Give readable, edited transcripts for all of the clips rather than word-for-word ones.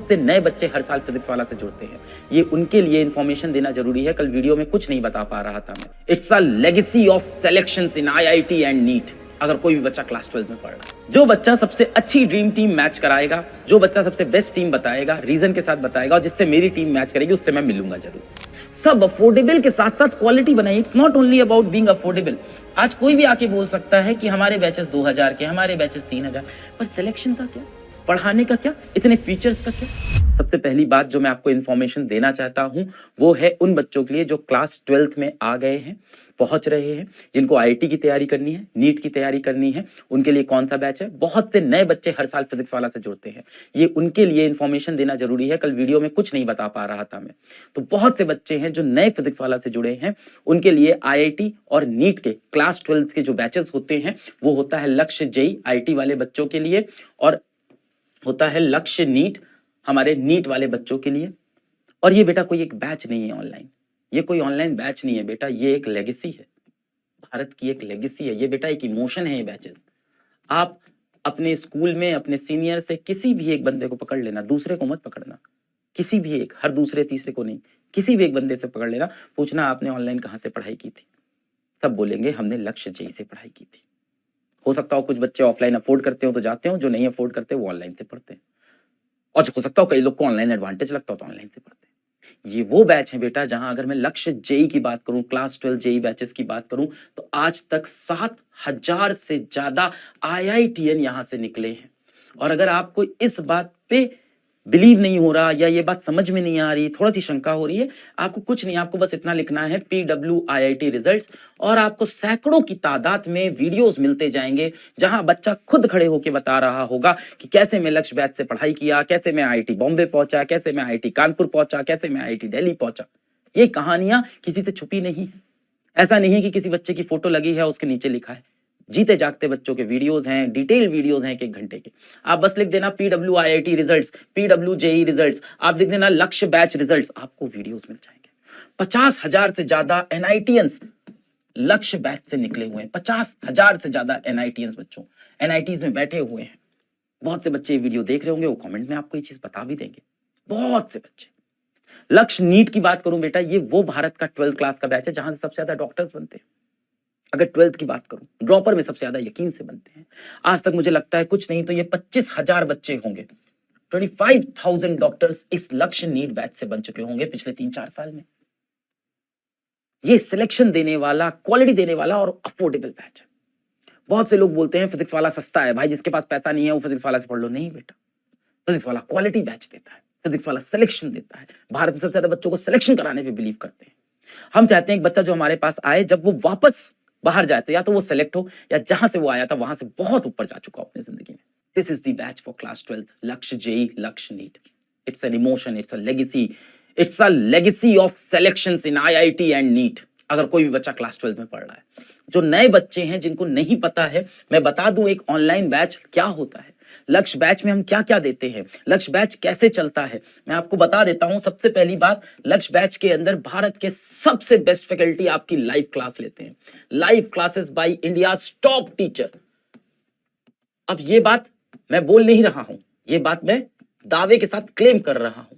बहुत से नए बच्चे हर साल फिजिक्स वाला से जुड़ते हैं। ये उनके लिए इंफॉर्मेशन देना जरूरी है। कल वीडियो में कुछ नहीं बता पा रहा था मैं। It's a legacy of selections in IIT and NEET. अगर कोई भी बच्चा क्लास 12 में पढ़ रहा है, जो बच्चा सबसे अच्छी ड्रीम टीम मैच कराएगा, जो बच्चा सबसे बेस्ट टीम बताएगा, रीजन के साथ बताएगा, और जिससे मेरी टीम मैच करेगी, उससे मैं मिलूंगा जरूर। सब अफोर्डेबल के साथ साथ क्वालिटी बनाई। It's not only about being affordable. आज कोई भी आके बोल सकता है कि हमारे बैचेस 2000 के, हमारे बैचेस 3000, पर सिलेक्शन का क्या, पढ़ाने का क्या, इतने फीचर्स का क्या। सबसे पहली बात जो मैं आपको इंफॉर्मेशन देना चाहता हूं वो है उन बच्चों के लिए जो क्लास 12th में आ गए हैं, पहुंच रहे हैं, जिनको आईआईटी की तैयारी करनी है, नीट की तैयारी करनी है, उनके लिए कौन सा बैच है। बहुत से नए बच्चे हर साल फिजिक्स वाला से जुड़ते हैं। ये उनके लिए इंफॉर्मेशन देना जरूरी है। कल वीडियो में कुछ नहीं बता पा रहा था मैं। तो बहुत से बच्चे हैं जो नए फिजिक्स वाला से जुड़े हैं, उनके लिए आईआईटी और नीट के क्लास 12th के जो बैचेस होते हैं वो होता है लक्ष्य जेई आईआईटी वाले बच्चों के लिए, और होता है लक्ष्य नीट हमारे नीट वाले बच्चों के लिए। और ये बेटा कोई एक बैच नहीं है ऑनलाइन, ये कोई ऑनलाइन बैच नहीं है बेटा, ये एक लेगेसी है, भारत की एक लेगेसी है ये बेटा, एक इमोशन है ये बैचेस। आप अपने स्कूल में अपने सीनियर से किसी भी एक बंदे को पकड़ लेना, दूसरे को मत पकड़ना, किसी भी एक, हर दूसरे तीसरे को नहीं, किसी भी एक बंदे से पकड़ लेना, पूछना आपने ऑनलाइन कहां से पढ़ाई की थी, सब बोलेंगे हमने लक्ष्य जेई से पढ़ाई की थी। हो सकता हो कुछ बच्चे ऑफलाइन अफोर्ड करते हो तो जाते हो, जो नहीं अफोर्ड करते वो ऑनलाइन से पढ़ते हैं, और हो सकता हो कई लोग को ऑनलाइन एडवांटेज लगता हो तो ऑनलाइन से पढ़ते हैं। ये वो बैच है बेटा जहां अगर मैं लक्ष्य जेई की बात करूं, क्लास 12 जेई बैचेस की बात करूं, तो आज तक 7000 से ज्यादा आईआईटीएन यहां से निकले हैं। और अगर आपको इस बात पे बिलीव नहीं हो रहा या ये बात समझ में नहीं आ रही, थोड़ा सी शंका हो रही है, आपको कुछ नहीं, आपको बस इतना लिखना है PWIIT रिजल्ट्स, और आपको सैकड़ों की तादाद में वीडियोस मिलते जाएंगे जहां बच्चा खुद खड़े होकर बता रहा होगा कि कैसे मैं लक्ष्य बैच से पढ़ाई किया, कैसे मैं आईआईटी बॉम्बे पहुंचा, कैसे मैं आईआईटी कानपुर पहुंचा, कैसे मैं आईआईटी दिल्ली पहुंचा। ये कहानियां किसी से छुपी नहीं है। ऐसा नहीं है कि किसी बच्चे की फोटो लगी है उसके नीचे लिखा है, जीते जागते बच्चों के वीडियोस हैं, डिटेल वीडियोस हैं 1-1 घंटे के। आप बस लिख देना PWIIT रिजल्ट्स, PWJE रिजल्ट्स, आप लिख देना लक्ष्य बैच रिजल्ट्स, आपको वीडियोस मिल जाएंगे। 50,000 से ज्यादा एनआईटीएंस लक्ष्य बैच से निकले हुए हैं। 50,000 से ज्यादा एनआईटीएंस बच्चों एनआईटीज में बैठे हुए हैं। बहुत से बच्चे वीडियो देख रहे होंगे, वो कमेंट में आपको ये चीज बता भी देंगे, बहुत से बच्चे। लक्ष्य नीट की बात करूं बेटा, ये वो भारत का 12th क्लास का बैच है जहां से सबसे ज्यादा डॉक्टर्स बनते हैं। अगर 12th की बात करूं, ड्रॉपर में सबसे ज्यादा यकीन से बनते हैं। आज तक मुझे लगता है कुछ नहीं तो ये 25,000 बच्चे होंगे, 25,000 डॉक्टर्स इस लक्ष्य नीट बैच से बन चुके होंगे पिछले 3-4 साल में। ये सिलेक्शन देने वाला, क्वालिटी देने वाला और अफोर्डेबल बैच है। बहुत से लोग बोलते हैं फिजिक्स वाला सस्ता है, भाई जिसके पास पैसा नहीं है वो फिजिक्स वाला से पढ़ लो। नहीं बेटा, फिजिक्स वाला क्वालिटी बैच देता है, फिजिक्स वाला सिलेक्शन देता है। भारत में सबसे ज्यादा बच्चों को सिलेक्शन कराने पे बिलीव करते हैं। हम चाहते हैं एक बच्चा जो हमारे पास आए, जब वो वापस बाहर जाए तो या तो वो सेलेक्ट हो या जहां से वो आया था वहां से बहुत ऊपर जा चुका हो अपनी जिंदगी में। This is the batch for class 12th Lakshya JEE Lakshya NEET. It's an emotion, it's a legacy, it's a legacy of selections in IIT and NEET. अगर कोई भी बच्चा क्लास 12th में पढ़ रहा है, जो नए बच्चे हैं जिनको नहीं पता है, मैं बता दूं एक ऑनलाइन बैच क्या होता है, लक्ष्य बैच में हम क्या क्या देते हैं, लक्ष्य बैच कैसे चलता है, मैं आपको बता देता हूं। सबसे पहली बात, लक्ष्य बैच के अंदर भारत के सबसे बेस्ट फैकल्टी आपकी लाइव क्लास लेते हैं, live classes by India top teacher. अब ये बात मैं बोल नहीं रहा हूं, ये बात मैं दावे के साथ क्लेम कर रहा हूं।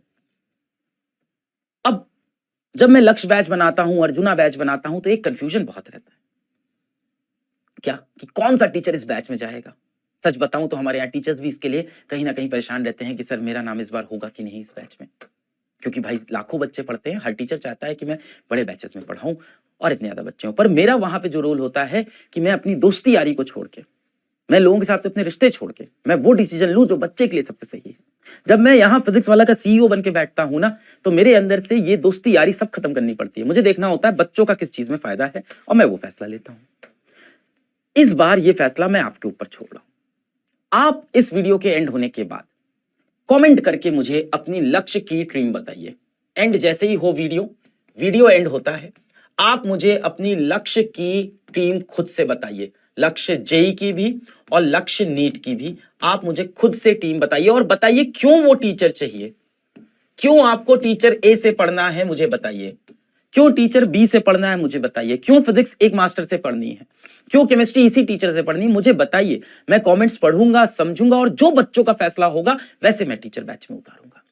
अब जब मैं लक्ष्य बैच बनाता हूं, अर्जुना बैच बनाता हूं, तो एक कंफ्यूजन बहुत रहता है, क्या कि कौन सा टीचर इस बैच में जाएगा। सच बताऊं तो हमारे यहाँ टीचर्स भी इसके लिए कहीं ना कहीं परेशान रहते हैं कि सर मेरा नाम इस बार होगा कि नहीं इस बैच में, क्योंकि भाई लाखों बच्चे पढ़ते हैं, हर टीचर चाहता है कि मैं बड़े बैचेस में पढ़ाऊं और इतने ज्यादा बच्चे हों। पर मेरा वहां पे जो रोल होता है कि मैं अपनी दोस्ती यारी को छोड़ के, मैं लोगों के साथ अपने रिश्ते छोड़ के मैं वो डिसीजन लूं जो बच्चे के लिए सबसे सही है। जब मैं यहाँ फिजिक्स वाला का सीईओ बन के बैठता हूं ना, तो मेरे अंदर से ये दोस्ती यारी सब खत्म करनी पड़ती है। मुझे देखना होता है बच्चों का किस चीज में फायदा है और मैं वो फैसला लेता हूं। इस बार ये फैसला मैं आपके ऊपर छोड़ रहा हूं। आप इस वीडियो के एंड होने के बाद कमेंट करके मुझे अपनी लक्ष्य की ड्रीम बताइए। एंड जैसे ही हो वीडियो एंड होता है, आप मुझे अपनी लक्ष्य की टीम खुद से बताइए, लक्ष्य जेई की भी और लक्ष्य नीट की भी। आप मुझे खुद से टीम बताइए और बताइए क्यों वो टीचर चाहिए, क्यों आपको टीचर ए से पढ़ना है मुझे बताइए, क्यों टीचर बी से पढ़ना है मुझे बताइए, क्यों फिजिक्स एक मास्टर से पढ़नी है, क्यों केमिस्ट्री इसी टीचर से पढ़नी है मुझे बताइए। मैं कमेंट्स पढ़ूंगा, समझूंगा और जो बच्चों का फैसला होगा वैसे मैं टीचर बैच में उतारूंगा।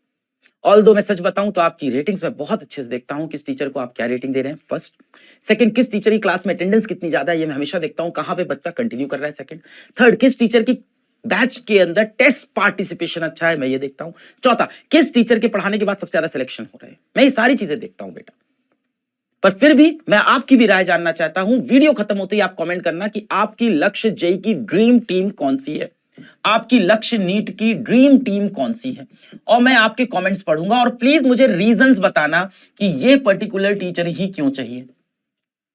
ऑल्दो मैं सच बताऊं तो आपकी रेटिंग्स में बहुत अच्छे से देखता हूं, किस टीचर को आप क्या रेटिंग दे रहे हैं, फर्स्ट। सेकंड, किस टीचर की क्लास में अटेंडेंस कितनी ज्यादा है, ये मैं हमेशा देखता हूं, कहां पे बच्चा कंटिन्यू कर रहा है, सेकंड। थर्ड, किस टीचर की बैच के अंदर टेस्ट पार्टिसिपेशन अच्छा है, मैं ये देखता हूं। चौथा, किस टीचर के पढ़ाने के बाद सबसे ज्यादा सिलेक्शन हो रहा है, मैं ये सारी चीजें देखता हूं बेटा। पर फिर भी मैं आपकी भी राय जानना चाहता हूं। वीडियो खत्म होते ही आप कमेंट करना कि आपकी लक्ष्य जेई की ड्रीम टीम कौन सी है, आपकी लक्ष्य नीट की ड्रीम टीम कौन सी है, और मैं आपके कमेंट्स पढ़ूंगा। और प्लीज मुझे रीजंस बताना कि ये पर्टिकुलर टीचर ही क्यों चाहिए,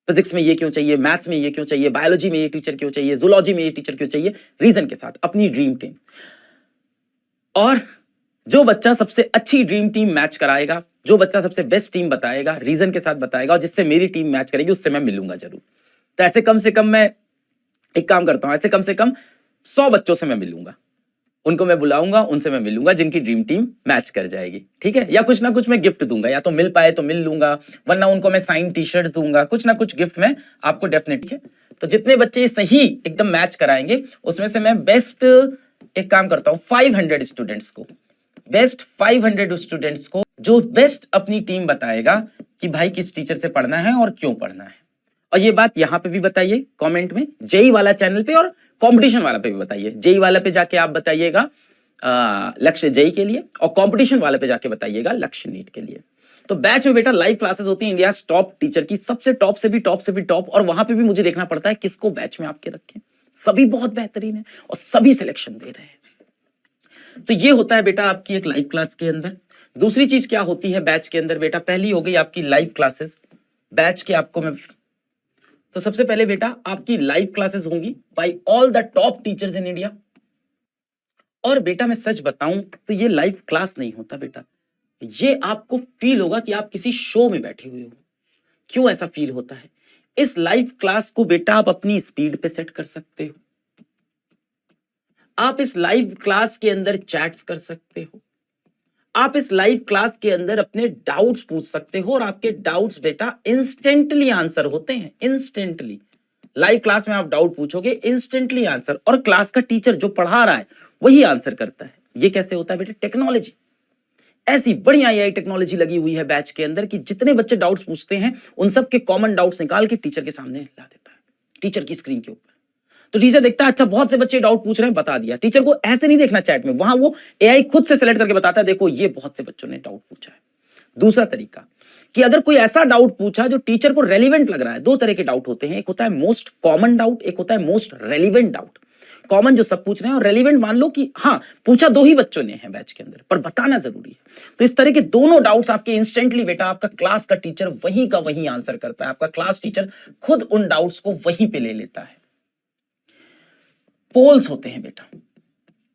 फिजिक्स में ये क्यों चाहिए, मैथ्स में ये क्यों चाहिए, बायोलॉजी में ये टीचर क्यों चाहिए, जूलॉजी में ये टीचर क्यों चाहिए, रीजन के साथ अपनी ड्रीम टीम। और जो बच्चा सबसे अच्छी ड्रीम टीम मैच कराएगा, जो बच्चा सबसे बेस्ट टीम बताएगा, रीजन के साथ बताएगा, और जिससे मेरी टीम मैच करेगी, उससे मैं मिलूंगा जरूर। तो ऐसे कम से कम मैं एक काम करता हूं, ऐसे कम से कम 100 बच्चों से मैं मिलूंगा, उनको मैं बुलाऊंगा, उनसे मैं मिलूंगा जिनकी ड्रीम टीम मैच कर जाएगी, ठीक है। या कुछ ना कुछ मैं गिफ्ट दूंगा, या तो मिल पाए तो मिल लूंगा, वरना उनको मैं साइन टी शर्ट्स दूंगा, कुछ ना कुछ गिफ्ट में आपको डेफिनेटली। तो जितने बच्चे सही एकदम मैच कराएंगे, उसमें से मैं बेस्ट एक काम करता हूं, 500 स्टूडेंट्स को, बेस्ट 500 स्टूडेंट्स को जो बेस्ट अपनी टीम बताएगा कि भाई किस टीचर से पढ़ना है और क्यों पढ़ना है। और ये बात यहां पे भी बताइए कमेंट में, जेई वाला चैनल पे और कंपटीशन वाला पे भी बताइए। जेई वाला पे जाके आप बताइएगा लक्ष्य जेई के लिए, और कंपटीशन वाले पे जाके बताइएगा लक्ष्य नीट के लिए। तो बैच में बेटा लाइव क्लासेस होती है इंडिया टॉप टीचर की, सबसे टॉप से भी टॉप से भी टॉप, और वहां पे भी मुझे देखना पड़ता है किसको बैच में आपके रखें। सभी बहुत बेहतरीन है और सभी सिलेक्शन दे रहे हैं। तो ये होता है बेटा आपकी एक लाइव क्लास के अंदर। दूसरी चीज क्या होती है बैच के अंदर बेटा, पहली हो गई आपकी लाइव क्लासेस। बैच के आपको मैं तो सबसे पहले बेटा आपकी लाइव क्लासेस होंगी by all the top teachers in India. और बेटा मैं सच बताऊं तो ये लाइव क्लास नहीं होता बेटा, ये आपको फील होगा कि आप किसी शो में बैठे हुए हो। क्यों ऐसा फील होता है? इस लाइव क्लास को बेटा आप अपनी स्पीड पे सेट कर सकते हो, आप इस लाइव क्लास के अंदर चैट्स कर सकते हो, आप इस लाइव क्लास के अंदर अपने डाउट्स पूछ सकते हो, और आपके डाउट्स बेटा इंस्टेंटली आंसर होते हैं, इंस्टेंटली। लाइव क्लास में आप डाउट पूछोगे, इंस्टेंटली आंसर, और क्लास का टीचर जो पढ़ा रहा है वही आंसर करता है। ये कैसे होता है बेटा? टेक्नोलॉजी, ऐसी बड़ी आई टेक्नोलॉजी लगी हुई है बैच के अंदर कि जितने बच्चे डाउट्स पूछते हैं उन सब के कॉमन डाउट्स निकाल के टीचर के सामने ला देता है, टीचर की स्क्रीन के ऊपर। तो टीचर देखता है अच्छा बहुत से बच्चे डाउट पूछ रहे हैं, बता दिया। टीचर को ऐसे नहीं देखना चैट में, वहां वो एआई खुद से सेलेक्ट करके बताता है देखो ये बहुत से बच्चों ने डाउट पूछा है। दूसरा तरीका कि अगर कोई ऐसा डाउट पूछा जो टीचर को रेलिवेंट लग रहा है, दो तरह के डाउट होते हैं, एक होता है मोस्ट कॉमन डाउट, एक होता है मोस्ट रेलिवेंट डाउट। कॉमन जो सब पूछ रहे हैं, और रेलिवेंट मान लो कि हाँ पूछा दो ही बच्चों ने है बैच के अंदर, पर बताना जरूरी है। तो इस तरह के दोनों डाउट्स आपके इंस्टेंटली बेटा आपका क्लास का टीचर वहीं का वहीं आंसर करता है, आपका क्लास टीचर खुद उन डाउट्स को वहीं पे ले लेता है। पोल्स होते हैं बेटा,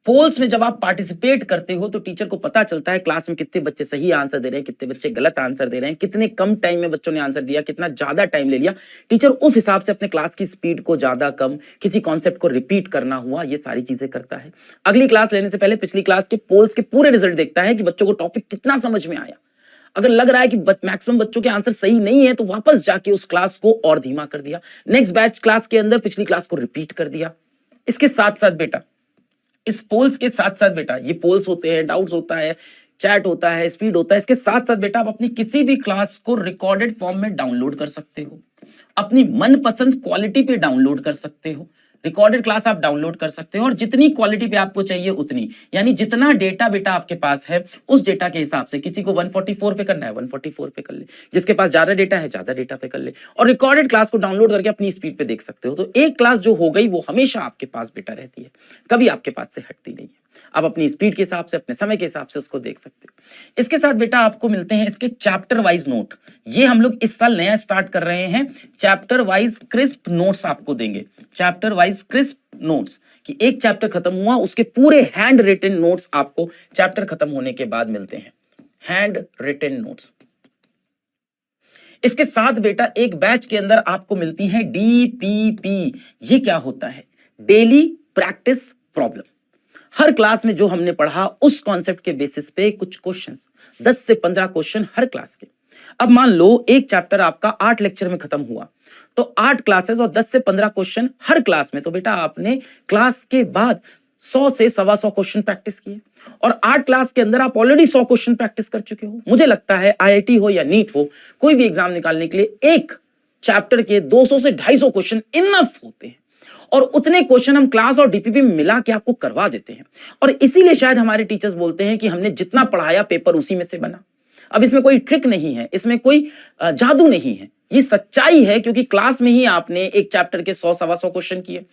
पोल्स में जब आप पार्टिसिपेट करते हो तो टीचर को पता चलता है क्लास में कितने बच्चे सही आंसर दे रहे हैं, कितने बच्चे गलत आंसर दे रहे हैं, कितने कम टाइम में बच्चों ने आंसर दिया, कितना ज्यादा टाइम ले लिया। टीचर उस हिसाब से अपने क्लास की स्पीड को ज्यादा कम, किसी कॉन्सेप्ट को रिपीट करना हुआ, ये सारी चीजें करता है। अगली क्लास लेने से पहले पिछली क्लास के पोल्स के पूरे रिजल्ट देखता है कि बच्चों को टॉपिक कितना समझ में आया। अगर लग रहा है कि मैक्सिमम बच्चों के आंसर सही नहीं है तो वापस जाके उस क्लास को और धीमा कर दिया, नेक्स्ट बैच क्लास के अंदर पिछली क्लास को रिपीट कर दिया। इसके साथ साथ बेटा, इस पोल्स के साथ साथ बेटा, ये पोल्स होते हैं, डाउट्स होता है, चैट होता है, स्पीड होता है, इसके साथ साथ बेटा आप अपनी किसी भी क्लास को रिकॉर्डेड फॉर्म में डाउनलोड कर सकते हो, अपनी मनपसंद क्वालिटी पे डाउनलोड कर सकते हो। रिकॉर्डेड क्लास आप डाउनलोड कर सकते हो, और जितनी क्वालिटी पे आपको चाहिए उतनी, यानी जितना डेटा बेटा आपके पास है उस डेटा के हिसाब से, किसी को 144 पे करना है 144 पे कर ले, जिसके पास ज्यादा डेटा है ज्यादा डेटा पे कर ले, और रिकॉर्डेड क्लास को डाउनलोड करके अपनी स्पीड पे देख सकते हो। तो एक क्लास जो हो गई वो हमेशा आपके पास बेटा रहती है, कभी आपके पास से हटती नहीं है। आप अपनी स्पीड के हिसाब से, अपने समय के हिसाब से उसको देख सकते हो। इसके साथ बेटा आपको मिलते हैं इसके चैप्टर वाइज नोट, ये हम लोग इस साल नया स्टार्ट कर रहे हैं। चैप्टर वाइज क्रिस्प नोट्स आपको देंगे, चैप्टर वाइज क्रिस्प नोट्स, कि एक चैप्टर खत्म हुआ उसके पूरे हैंड रिटन नोट्स आपको चैप्टर खत्म होने के बाद मिलते हैं, हैंड रिटन नोट्स। इसके साथ बेटा एक बैच के अंदर आपको मिलती है डीपीपी। ये क्या होता है? Daily practice problem. हर क्लास में जो हमने पढ़ा उस कॉन्सेप्ट के बेसिस पे कुछ क्वेश्चंस, 10 से 15 क्वेश्चन हर क्लास के। अब मान लो एक चैप्टर आपका 8 लेक्चर में खत्म हुआ, तो 8 क्लासेस और 10 से 15 क्वेश्चन हर क्लास में, तो बेटा आपने क्लास के बाद 100 से 125 क्वेश्चन प्रैक्टिस किए और 8 क्लास के अंदर आप ऑलरेडी 100 क्वेश्चन प्रैक्टिस कर चुके हो। मुझे लगता है आईआईटी हो या नीट हो, कोई भी एग्जाम निकालने के लिए एक चैप्टर के 200 से 250 क्वेश्चन इनफ होते हैं और उतने क्वेश्चन हम क्लास और डीपीपी मिला के आपको करवा देते हैं। और इसीलिए शायद हमारे टीचर्स बोलते हैं कि हमने जितना पढ़ाया पेपर उसी में से बना। अब इसमें कोई ट्रिक नहीं है, इसमें कोई जादू नहीं है, ये सच्चाई है, क्योंकि क्लास में ही आपने एक चैप्टर के 100-125 क्वेश्चन किए,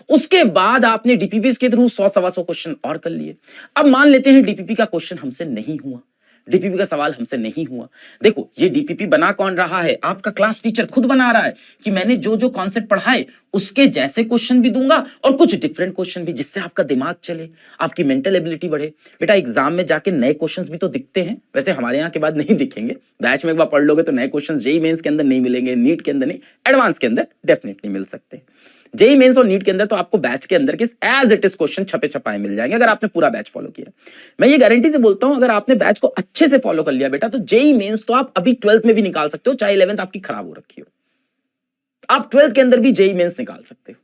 उसके बाद आपने डीपीपी के थ्रू 100-125 क्वेश्चन और कर लिए। अब मान लेते हैं डीपीपी का क्वेश्चन हमसे नहीं हुआ, डीपीपी का सवाल हमसे नहीं हुआ। देखो, ये डीपीपी बना कौन रहा है? आपका क्लास टीचर खुद बना रहा है कि मैंने जो जो कॉन्सेप्ट पढ़ाए उसके जैसे क्वेश्चन भी दूंगा और कुछ डिफरेंट क्वेश्चन भी, जिससे आपका दिमाग चले, आपकी मेंटल एबिलिटी बढ़े। बेटा, एग्जाम में जाके नए क्वेश्चंस भी तो दिखते हैं, वैसे हमारे यहाँ के बाद नहीं दिखेंगे, बैच में एक बार पढ़ लोगे तो नए क्वेश्चन जेईई मेंस के अंदर नहीं मिलेंगे, नीट के अंदर नहीं, एडवांस के अंदर डेफिनेटली मिल सकते हैं। जेईई मेंस और नीट के अंदर तो आपको बैच के अंदर के एज इट इज क्वेश्चन छपे छपाए मिल जाएंगे, अगर आपने पूरा बैच फॉलो किया। मैं ये गारंटी से बोलता हूं, अगर आपने बैच को अच्छे से फॉलो कर लिया बेटा, तो जेईई मेंस तो आप अभी 12th में भी निकाल सकते हो, चाहे 11th आपकी खराब हो रखी हो, आप 12th के अंदर भी जेईई मेंस निकाल सकते हो,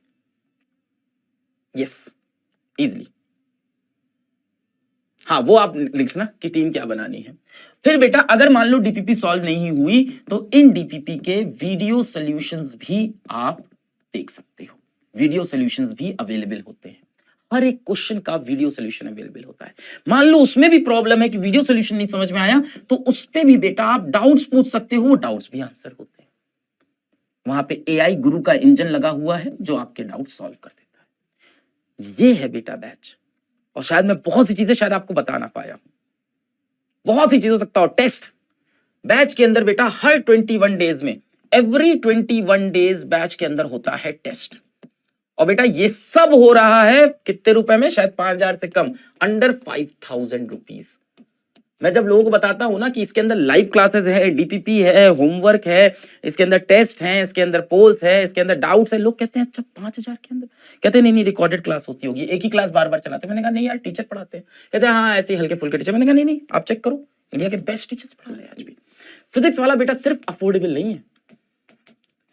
यस, इजिली। हाँ, वो आप लिखना कि टीम क्या बनानी है। फिर बेटा, अगर मान लो डीपीपी सॉल्व नहीं हुई तो इन डीपीपी के वीडियो सॉल्यूशंस भी आप देख सकते हो, वीडियो सॉल्यूशंस भी अवेलेबल होते हैं, हर एक क्वेश्चन का वीडियो सॉल्यूशन अवेलेबल होता है। मान लो उसमें भी प्रॉब्लम है कि वीडियो सॉल्यूशन नहीं समझ में आया, तो उस पे भी बेटा आप डाउट्स पूछ सकते हो, वो डाउट्स भी आंसर होते हैं। वहां पे एआई गुरु का इंजन लगा हुआ है जो आपके डाउट सॉल्व कर देता है। ये है बेटा बैच। और शायद मैं बहुत सी चीजें शायद आपको बता ना पाया हूं, बहुत ही चीज हो सकता हो। टेस्ट बैच के अंदर बेटा हर 21 डेज में, एवरी 21 डेज बैच के अंदर होता है टेस्ट। और बेटा ये सब हो रहा है कितने रुपए में? शायद 5,000 से कम, अंडर 5,000 रुपीज। मैं जब लोगों को बताता हूं ना कि इसके अंदर लाइव क्लासेस है, डीपीपी है, होमवर्क है, इसके अंदर टेस्ट है, इसके अंदर पोल्स है, इसके अंदर डाउट्स है, लोग कहते हैं अच्छा 5,000 के अंदर? कहते हैं नहीं नहीं, रिकॉर्डेड क्लास होती होगी, एक ही क्लास बार बार चलाते हैं। मैंने कहा नहीं यार, टीचर पढ़ाते हैं। कहते हैं हाँ ऐसे हल्के फुल्के टीचर। मैंने कहा नहीं नहीं, आप चेक करो, इंडिया के बेस्ट टीचर्स पढ़ा रहे हैं आज भी। फिजिक्स वाला बेटा सिर्फ अफोर्डेबल नहीं है,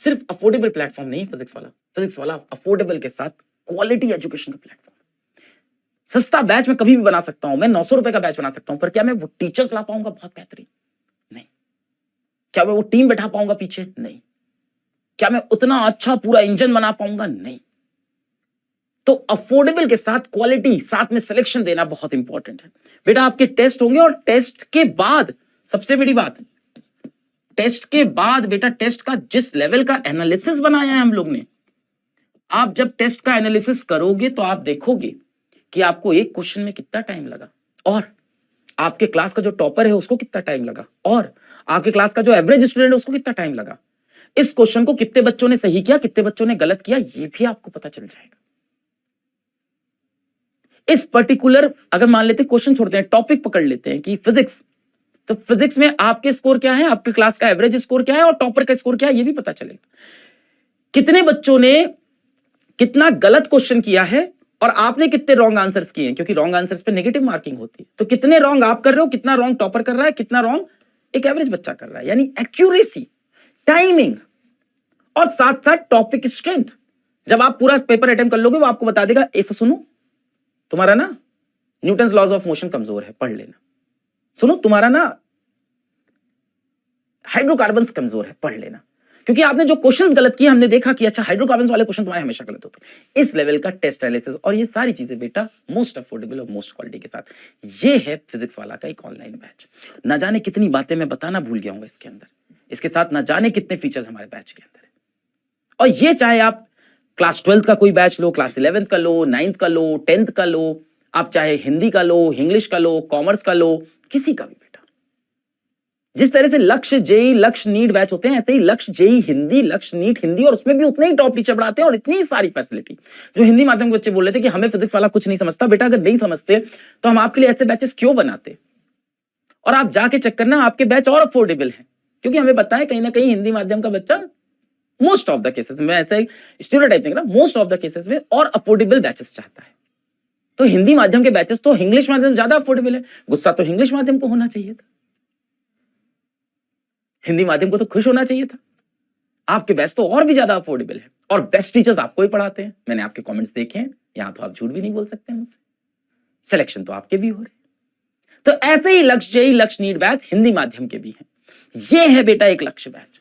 सिर्फ अफोर्डेबल प्लेटफॉर्म नहीं है फिजिक्स वाला। फिजिक्स वाला अफोर्डेबल के साथ क्वालिटी एजुकेशन का प्लेटफॉर्म। सस्ता बैच में कभी भी बना सकता हूं, मैं 900 रुपए का बैच बना सकता हूं, पर क्या मैं वो टीचर्स ला पाऊंगा बहुत बेहतरीन? नहीं। क्या मैं वो टीम बैठा पाऊंगा पीछे? नहीं। क्या मैं उतना अच्छा पूरा इंजन बना पाऊंगा? नहीं। तो अफोर्डेबल के साथ क्वालिटी, साथ में सिलेक्शन देना बहुत इंपॉर्टेंट है। बेटा आपके टेस्ट होंगे और टेस्ट के बाद सबसे बड़ी बात, टेस्ट के बाद बेटा टेस्ट का जिस लेवल का एनालिसिस बनाया है हम लोग ने, आप जब टेस्ट का एनालिसिस करोगे तो आप देखोगे कि आपको एक क्वेश्चन में कितना टाइम लगा, और आपके क्लास का जो टॉपर है उसको कितना टाइम लगा, और आपके क्लास का जो एवरेज स्टूडेंट है उसको कितना टाइम लगा। इस क्वेश्चन को कितने बच्चों ने सही किया, कितने बच्चों ने गलत किया, ये भी आपको पता चल जाएगा। इस पर्टिकुलर, अगर मान लेते क्वेश्चन छोड़ते हैं, टॉपिक पकड़ लेते हैं कि फिजिक्स, तो फिजिक्स में आपके स्कोर क्या है, आपके क्लास का एवरेज स्कोर क्या है और टॉपर का स्कोर क्या है, ये भी पता चलेगा। कितने बच्चों ने कितना गलत क्वेश्चन किया है और आपने कितने रॉन्ग आंसर्स किए हैं, क्योंकि रॉन्ग आंसर्स पे नेगेटिव मार्किंग होती है। तो कितने रॉन्ग आप कर रहे हो, कितना रॉन्ग टॉपर कर रहा है, कितना रॉन्ग एक एवरेज बच्चा कर रहा है, यानी एक्यूरेसी, टाइमिंग और साथ साथ टॉपिक स्ट्रेंथ। जब आप पूरा पेपर अटेम्प्ट कर लोगे वो आपको बता देगा, ऐसा सुनो तुम्हारा ना न्यूटन्स लॉज ऑफ मोशन कमजोर है, पढ़ लेना। सुनो तुम्हारा ना हाइड्रोकार्बन्स कमजोर है, पढ़ लेना। क्योंकि आपने जो क्वेश्चंस गलत किए, हमने देखा कि अच्छा हाइड्रोकार्बन्स वाले क्वेश्चन तुम्हारे हमेशा गलत होते हैं। इस लेवल का टेस्ट एनालिसिस और ये सारी चीजें बेटा मोस्ट अफोर्डेबल और मोस्ट क्वालिटी के साथ, ये है फिजिक्स वाला का एक ऑनलाइन बैच। ना जाने कितनी बातें मैं बताना भूल गया हूं इसके अंदर, इसके साथ ना जाने कितने फीचर्स हमारे बैच के अंदर है। और ये चाहे आप क्लास 12th का कोई बैच लो, क्लास 11th का लो, 9th का लो, 10th का लो, आप चाहे हिंदी का लो, इंग्लिश का लो, कॉमर्स का लो, किसी का भी बेटा। जिस तरह से लक्ष्य जेई, लक्ष्य नीट बैच होते हैं, ऐसे ही लक्ष्य जेई हिंदी, लक्ष्य नीट हिंदी, और उसमें भी उतने ही टॉप टीचर पढ़ाते हैं और इतनी सारी फैसिलिटी। जो हिंदी माध्यम के बच्चे बोल रहे थे कि हमें फिजिक्स वाला कुछ नहीं समझता, बेटा अगर नहीं समझते तो हम आपके लिए ऐसे बैचेस क्यों बनाते। और आप जाके चेक करना, आपके बैच और अफोर्डेबल है, क्योंकि हमें पता है कहीं ना कहीं हिंदी माध्यम का बच्चा मोस्ट ऑफ द केसेस में, ऐसे स्टीरियोटाइप नहीं कर रहा, मोस्ट ऑफ द केसेस में और अफोर्डेबल बैचेस चाहता है। तो हिंदी माध्यम के बैचेस तो इंग्लिश माध्यम ज्यादा अफोर्डेबल है, गुस्सा तो इंग्लिश माध्यम को होना चाहिए था, हिंदी माध्यम को तो खुश होना चाहिए था। आपके बैच तो और भी ज्यादा अफोर्डेबल है और बेस्ट टीचर्स आपको ही पढ़ाते हैं। मैंने आपके कमेंट्स देखे हैं, यहां तो आप झूठ भी नहीं बोल सकते मुझसे। सिलेक्शन तो आपके भी हो रहे। तो ऐसे ही लक्ष्य नीट बैच हिंदी माध्यम के भी हैं। ये है बेटा एक लक्ष्य बैच।